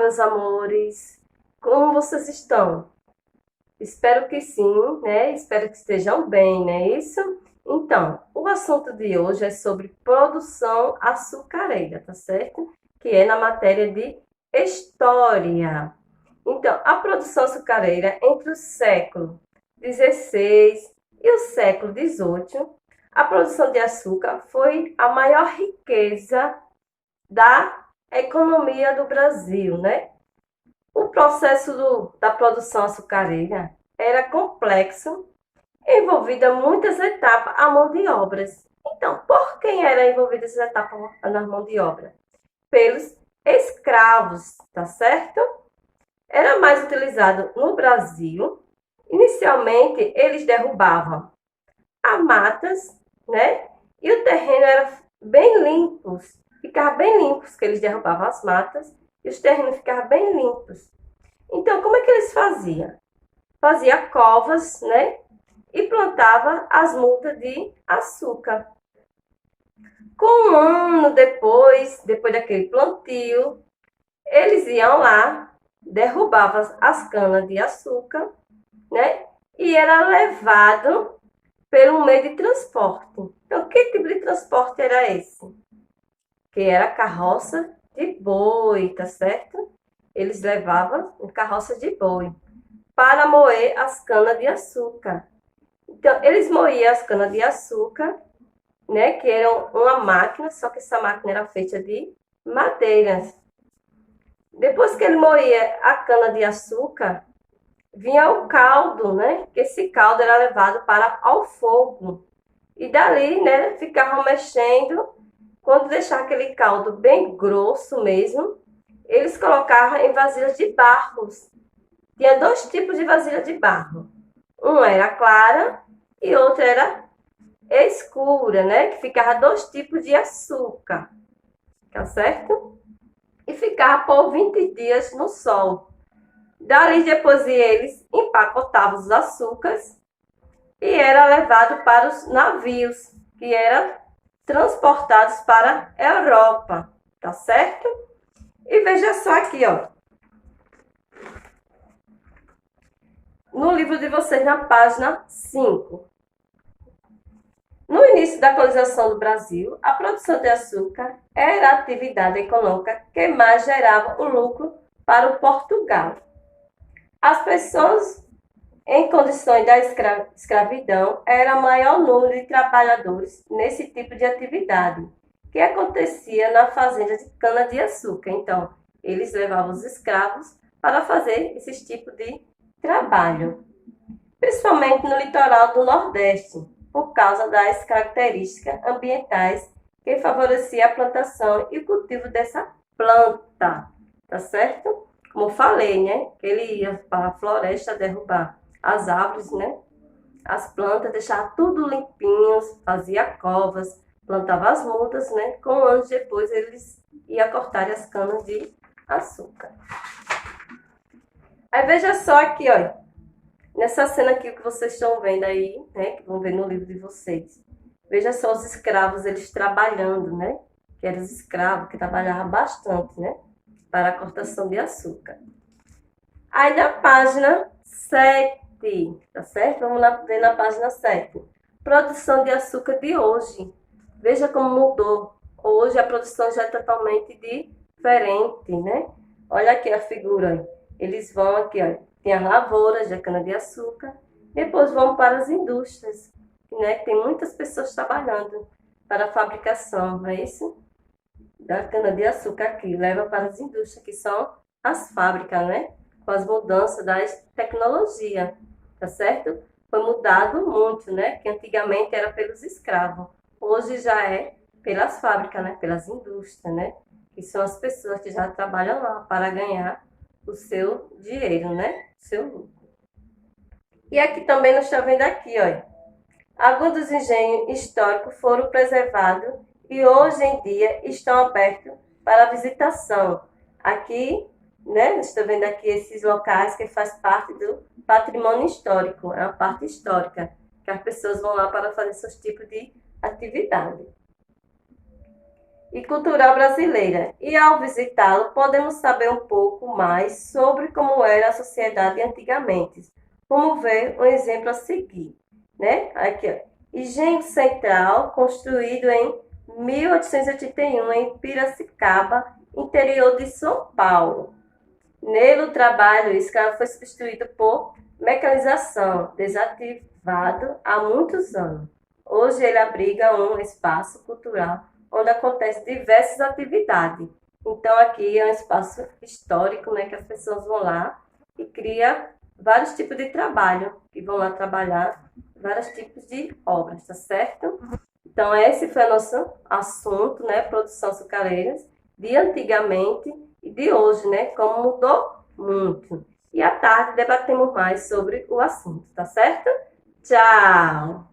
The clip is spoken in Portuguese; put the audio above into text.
meus amores! Como vocês estão? Espero que sim, né? Espero que estejam bem, não é isso? Então, o assunto de hoje é sobre produção açucareira, tá certo? Que é na matéria de História. Então, a produção açucareira entre o século XVI e o século XVIII, a produção de açúcar foi a maior riqueza da economia do Brasil, né? O processo da produção açucareira era complexo, envolvida muitas etapas à mão de obras. Então, por quem era envolvida essas etapas na mão de obra? Pelos escravos, tá certo? Era mais utilizado no Brasil. Inicialmente, eles derrubavam as matas, né? E o terreno era bem limpos. Ficava bem limpos, que eles derrubavam as matas e os terrenos ficavam bem limpos. Então, como é que eles faziam? Fazia covas, né? E plantava as mudas de açúcar. Com um ano depois daquele plantio, eles iam lá, derrubavam as canas de açúcar, né? E era levado pelo meio de transporte. Então, que tipo de transporte era esse? Que era carroça de boi, tá certo? Eles levavam em carroça de boi para moer as canas de açúcar. Então, eles moíam as canas de açúcar, né? Que eram uma máquina, só que essa máquina era feita de madeiras. Depois que ele moía a cana de açúcar, vinha o caldo, né? Que esse caldo era levado ao fogo. E dali, né, ficavam mexendo. Quando deixava aquele caldo bem grosso mesmo, eles colocavam em vasilhas de barros. Tinha dois tipos de vasilha de barro. Um era clara e outro era escura, né? Que ficava dois tipos de açúcar. Tá certo? E ficava por 20 dias no sol. Dali depois eles empacotavam os açúcares e era levado para os navios, que eram transportados para a Europa, tá certo? E veja só aqui, ó. No livro de vocês, na página 5. No início da colonização do Brasil, a produção de açúcar era a atividade econômica que mais gerava o lucro para o Portugal. As pessoas em condições da escravidão era o maior número de trabalhadores nesse tipo de atividade, que acontecia na fazenda de cana-de-açúcar. Então, eles levavam os escravos para fazer esse tipo de trabalho, principalmente no litoral do Nordeste, por causa das características ambientais que favoreciam a plantação e o cultivo dessa planta, tá certo? Como falei, né? Que ele ia para a floresta derrubar as árvores, né? As plantas, deixava tudo limpinho, fazia covas, plantava as mudas, né? Com anos depois eles iam cortar as canas de açúcar. Aí veja só aqui, ó. Nessa cena aqui que vocês estão vendo aí, né? Que vão ver no livro de vocês. Veja só os escravos, eles trabalhando, né? Que eram os escravos que trabalhavam bastante, né? Para a cortação de açúcar. Aí na página 7, tá certo? Vamos lá ver na página 7. Produção de açúcar de hoje. Veja como mudou. Hoje a produção já é totalmente diferente, né? Olha aqui a figura. Eles vão aqui, ó. Tem as lavouras de cana-de-açúcar. Depois vão para as indústrias, né? Tem muitas pessoas trabalhando para a fabricação, não é isso? Da cana-de-açúcar aqui. Leva para as indústrias, que são as fábricas, né? Com as mudanças da tecnologia, tá certo? Foi mudado muito, né? Que antigamente era pelos escravos. Hoje já é pelas fábricas, né? Pelas indústrias, né? Que são as pessoas que já trabalham lá para ganhar o seu dinheiro, né? O seu lucro. E aqui também nós estamos vendo aqui, olha. Alguns dos engenhos históricos foram preservados e hoje em dia estão abertos para visitação. Aqui, né? Estou vendo aqui esses locais que faz parte do patrimônio histórico, é a parte histórica, que as pessoas vão lá para fazer seus tipos de atividade. e cultural brasileira. E ao visitá-lo, podemos saber um pouco mais sobre como era a sociedade antigamente. Vamos ver um exemplo a seguir, né? Aqui, ó. Engenho Central, construído em 1881 em Piracicaba, interior de São Paulo. Nele, o trabalho escravo foi substituído por mecanização, desativado há muitos anos. Hoje ele abriga um espaço cultural onde acontecem diversas atividades. Então aqui é um espaço histórico, né, que as pessoas vão lá e cria vários tipos de trabalho, que vão lá trabalhar vários tipos de obras, tá certo? Então esse foi o nosso assunto, né, produção açucareiras de antigamente e de hoje, né, como mudou muito. E à tarde debatemos mais sobre o assunto, tá certo? Tchau!